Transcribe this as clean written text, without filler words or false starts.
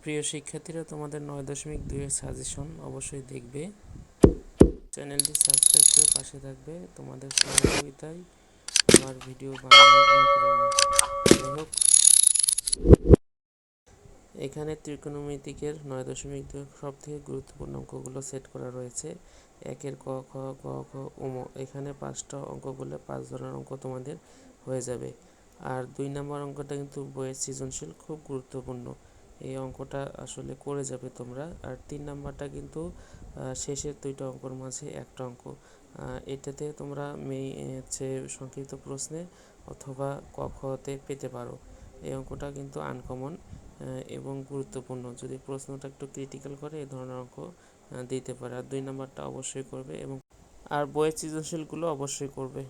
প্রিয় শিক্ষার্থীরা, তোমাদের 9.2 এর সাজেশন অবশ্যই দেখবে। চ্যানেলটি সাবস্ক্রাইব করে পাশে থাকবে। তোমাদের সহযোগিতায় আমার ভিডিও বানানোর অনুপ্রেরণা। যাই হোক, এখানে ত্রিকোণমিতিকের 9.2 সব থেকে গুরুত্বপূর্ণ অঙ্কগুলো সেট করা রয়েছে। একের ক, খ, গ, ঘ, উম। এখানে 5টা অঙ্ক করলে 5 ধরনের অঙ্ক তোমাদের হয়ে যাবে। আর 2 নম্বর অঙ্কটা কিন্তু বইয়ের সৃজনশীল, খুব গুরুত্বপূর্ণ। এই অঙ্কটা আসলে করে যাবে তোমরা। আর 3 নাম্বারটা কিন্তু শেষের 2টা অঙ্কর মাঝে একটা অঙ্ক। এটাতে তোমরা সংক্ষিপ্ত প্রশ্নে অথবা ক, খতে পেতে পারো। এই অঙ্কটা কিন্তু আনকমন এবং গুরুত্বপূর্ণ। যদি প্রশ্নটা একটু ক্রিটিক্যাল করে এই ধরনের অঙ্ক দিতে পারে। আর 2 নাম্বারটা অবশ্যই করবে, এবং আর বইয়ের সৃজনশীলগুলো অবশ্যই করবে।